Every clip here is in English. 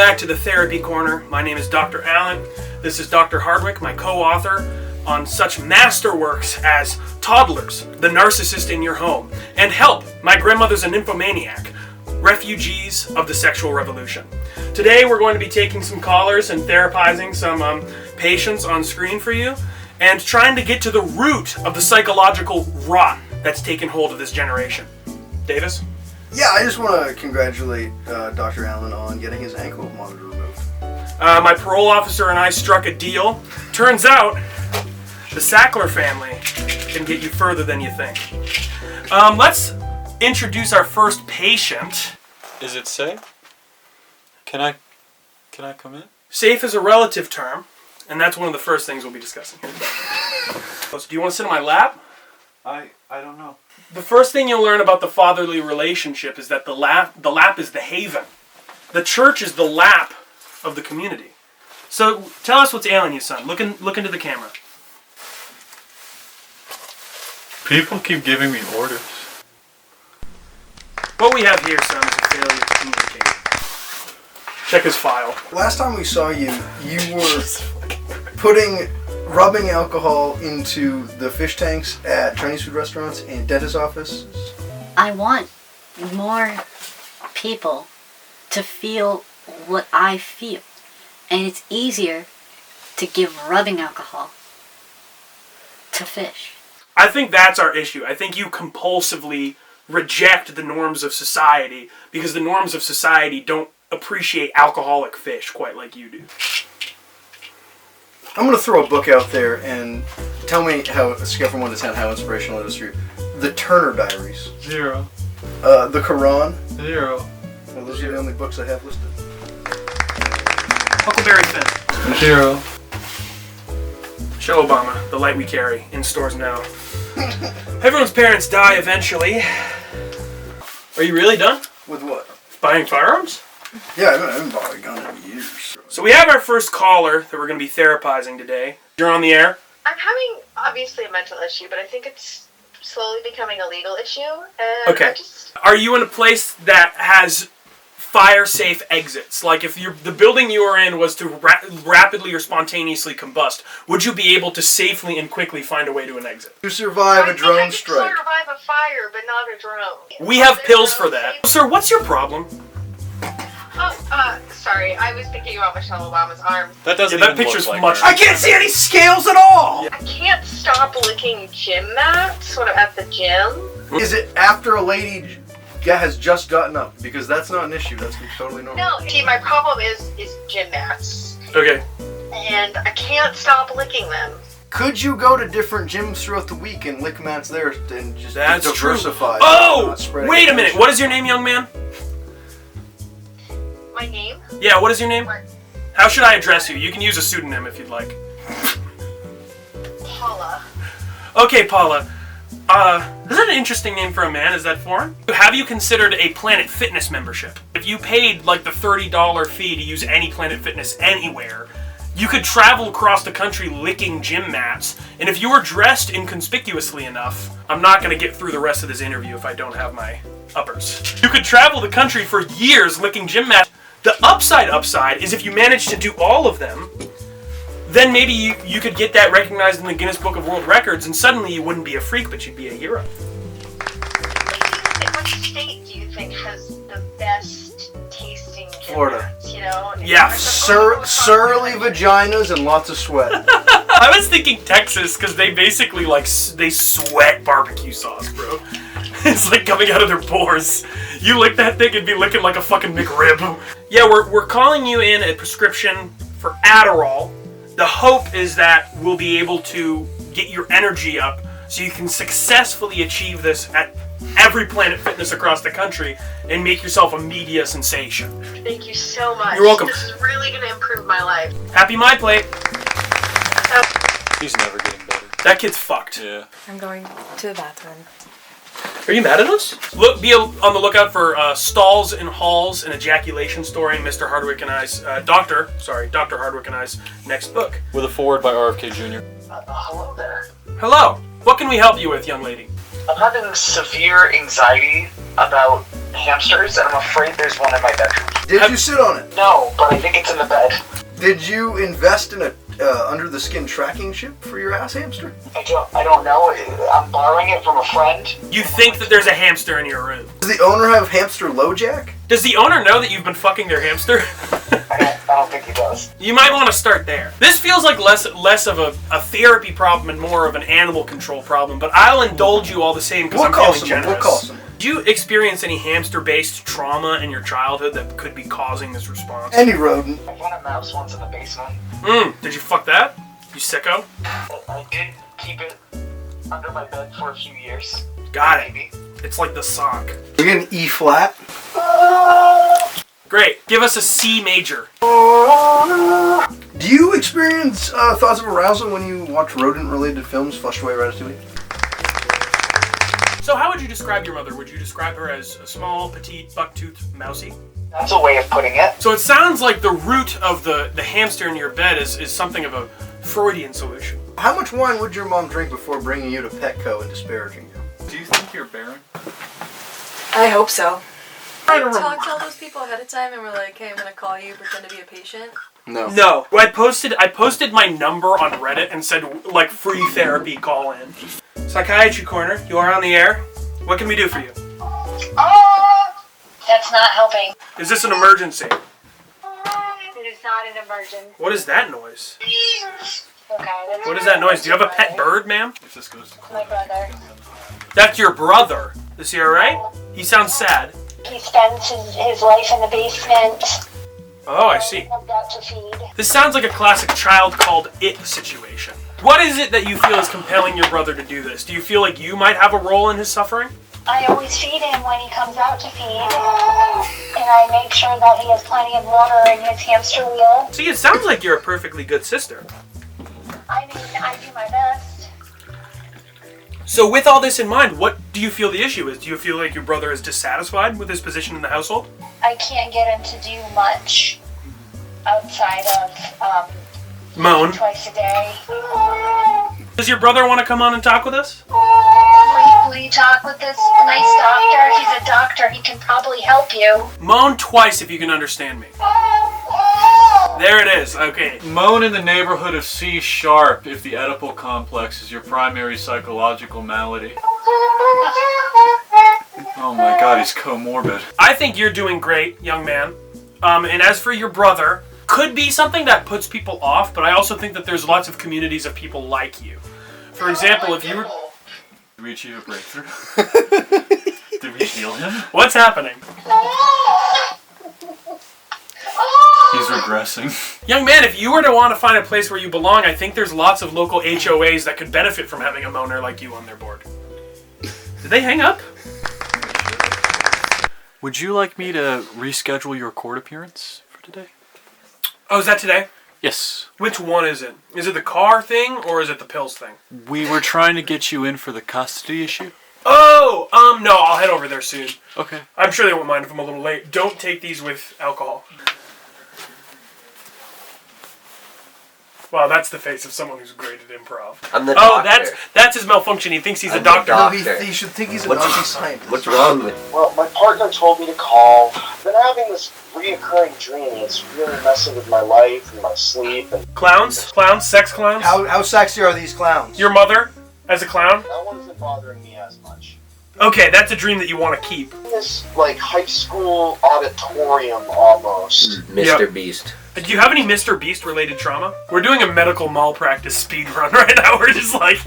back to the Therapy Corner. My name is Dr. Allen. This is Dr. Hardwick, my co-author on such masterworks as Toddlers, The Narcissist in Your Home, and Help, My Grandmother's a Nymphomaniac, Refugees of the Sexual Revolution. Today we're going to be taking some callers and therapizing some patients on screen for you and trying to get to the root of the psychological rot that's taken hold of this generation. Davis? Yeah, I just want to congratulate Dr. Allen on getting his ankle monitor removed. My parole officer and I struck a deal. Turns out, the Sackler family can get you further than you think. Let's introduce our first patient. Is it safe? Can I come in? Safe is a relative term, and that's one of the first things we'll be discussing here today. So do you want to sit on my lap? I don't know. The first thing you'll learn about the fatherly relationship is that the lap is the haven. The church is the lap of the community. So tell us what's ailing you, son. Look into the camera. People keep giving me orders. What we have here, son, is a failure to communicate. Check his file. Last time we saw you, you were rubbing alcohol into the fish tanks at Chinese food restaurants and dentist offices. I want more people to feel what I feel. And it's easier to give rubbing alcohol to fish. I think that's our issue. I think you compulsively reject the norms of society because the norms of society don't appreciate alcoholic fish quite like you do. I'm going to throw a book out there and tell me how, scale from 1 to 10, how inspirational it is for you. The Turner Diaries. 0. The Quran. 0. Well, those are the only books I have listed. Huckleberry Finn. 0. Show Obama, The Light We Carry, in stores now. Everyone's parents die eventually. Are you really done? With what? Buying firearms? Yeah, I haven't bought a gun in years. So we have our first caller that we're going to be therapizing today. You're on the air. I'm having, obviously, a mental issue, but I think it's slowly becoming a legal issue. And Okay. Are you in a place that has fire-safe exits? Like if the building you are in was to rapidly or spontaneously combust, would you be able to safely and quickly find a way to an exit? To survive a drone I think strike. I could survive a fire, but not a drone. We have pills for that. Sir, what's your problem? Sorry, I was thinking about Michelle Obama's arm. That doesn't Yeah, that even picture's look like much- her. I can't see any scales at all! I can't stop licking gym mats when I'm at the gym. Is it after a lady has just gotten up? Because that's not an issue. That's totally normal. No, see, my problem is gym mats. Okay. And I can't stop licking them. Could you go to different gyms throughout the week and lick mats there and just That's diversify? true. Oh! Not spreading Wait a minute. infection? What is your name, young man? My name? Yeah, what is your name? What? How should I address you? You can use a pseudonym if you'd like. Paula. Okay, Paula. Is that an interesting name for a man? Is that foreign? Have you considered a Planet Fitness membership? If you paid like the $30 fee to use any Planet Fitness anywhere, you could travel across the country licking gym mats, and if you were dressed inconspicuously enough, I'm not going to get through the rest of this interview if I don't have my uppers. You could travel the country for years licking gym mats. The upside is if you manage to do all of them, then maybe you could get that recognized in the Guinness Book of World Records, and suddenly you wouldn't be a freak, but you'd be a hero. Which state do you think has the best tasting gym Florida. mats, you know? Yeah, Surly vaginas and lots of sweat. I was thinking Texas, because they basically, they sweat barbecue sauce, bro. It's like coming out of their pores. You lick that thing, it'd be licking like a fucking McRib. Yeah, we're calling you in a prescription for Adderall. The hope is that we'll be able to get your energy up so you can successfully achieve this at every Planet Fitness across the country and make yourself a media sensation. Thank you so much. You're welcome. This is really going to improve my life. Happy My Plate. He's never getting better. That kid's fucked. Yeah. I'm going to the bathroom. Are you mad at us? Be on the lookout for stalls and halls and ejaculation story in Mr. Hardwick and I's Dr. Hardwick and I's next book. With a forward by RFK Jr. Hello there. Hello. What can we help you with, young lady? I'm having severe anxiety about hamsters, and I'm afraid there's one in my bedroom. Did you sit on it? No, but I think it's in the bed. Did you invest in a under-the-skin tracking chip for your ass hamster? I don't know. I'm borrowing it from a friend. You think that there's a hamster in your room. Does the owner have hamster LoJack? Does the owner know that you've been fucking their hamster? I don't think he does. You might want to start there. This feels like less of a therapy problem and more of an animal control problem, but I'll indulge you all the same because I'm feeling generous. We'll call someone. Did you experience any hamster-based trauma in your childhood that could be causing this response? Any rodent. I found a mouse once in the basement. Did you fuck that? You sicko? I did keep it under my bed for a few years. Got it. Maybe. It's like the sock. You're getting E flat. Great. Give us a C major. Do you experience thoughts of arousal when you watch rodent-related films, Flushed Away Ratatouille? So how would you describe your mother? Would you describe her as a small, petite, buck-toothed mousy? That's a way of putting it. So it sounds like the root of the hamster in your bed is something of a Freudian solution. How much wine would your mom drink before bringing you to Petco and disparaging you? Do you think you're barren? I hope so. I don't Talk to all those people ahead of time and we're like, hey, I'm gonna call you, pretend to be a patient. No. No. I posted my number on Reddit and said, like, free therapy, call in. Psychiatry Corner, you are on the air. What can we do for you? That's not helping. Is this an emergency? It is not an emergency. What is that noise? Okay. That's What is that noise? Do you have a pet bird, ma'am? If this goes to My brother. That's your brother. Is he alright? He sounds sad. He spends his life in the basement. Oh, I see. I've got to feed. This sounds like a classic child called it situation. What is it that you feel is compelling your brother to do this? Do you feel like you might have a role in his suffering? I always feed him when he comes out to feed. And I make sure that he has plenty of water in his hamster wheel. See, it sounds like you're a perfectly good sister. I mean, I do my best. So with all this in mind, what do you feel the issue is? Do you feel like your brother is dissatisfied with his position in the household? I can't get him to do much outside of Moan. twice a day. Does your brother want to come on and talk with us? Will you talk with this nice doctor? He's a doctor. He can probably help you. Moan twice if you can understand me. There it is. Okay. moan in the neighborhood of C sharp if the Oedipal complex is your primary psychological malady. Oh my god, he's comorbid. I think you're doing great, young man. And as for your brother, could be something that puts people off, but I also think that there's lots of communities of people like you. For example, if you were... Did we achieve a breakthrough? Did we heal him? What's happening? He's regressing. Young man, if you were to want to find a place where you belong, I think there's lots of local HOAs that could benefit from having a moaner like you on their board. Did they hang up? Would you like me to reschedule your court appearance for today? Oh, is that today? Yes. Which one is it? Is it the car thing or is it the pills thing? We were trying to get you in for the custody issue. Oh, no, I'll head over there soon. Okay. I'm sure they won't mind if I'm a little late. Don't take these with alcohol. Wow, that's the face of someone who's great at improv. I'm the Oh, doctor. that's his malfunction. He thinks he's a I'm the doctor. No, Doctor. he should think he's a What's- Nazi scientist. What's wrong with Well, my partner told me to call. I've been having this reoccurring dream. It's really messing with my life and my sleep. And Clowns? Clowns? Sex clowns? How sexy are these clowns? Your mother as a clown? that one isn't bothering me as much. Okay, that's a dream that you want to keep. This, like, high school auditorium almost. Mr. Yep. Beast? Do you have any Mr. Beast related trauma? We're doing a medical malpractice speed run right now. We're just like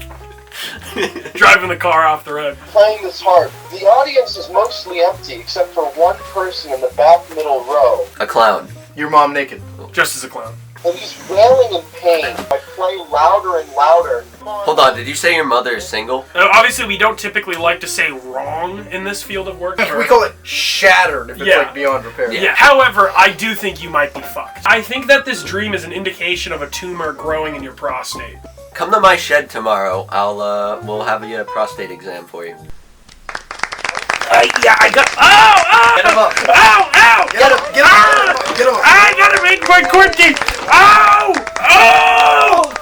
driving the car off the road. Playing this hard. The audience is mostly empty except for one person in the back middle row. A clown. Your mom naked. Just as a clown. And he's wailing in pain. I play louder and louder. Hold on, did you say your mother is single? Obviously, we don't typically like to say wrong in this field of work. We call it shattered if it's Yeah. like beyond repair. Yeah. However, I do think you might be fucked. I think that this dream is an indication of a tumor growing in your prostate. Come to my shed tomorrow. We'll have a prostate exam for you. Yeah, I got. Oh! Get him up. Ow! Ow! Get him! Get him! Get him! I gotta make my court case! Ow! Oh!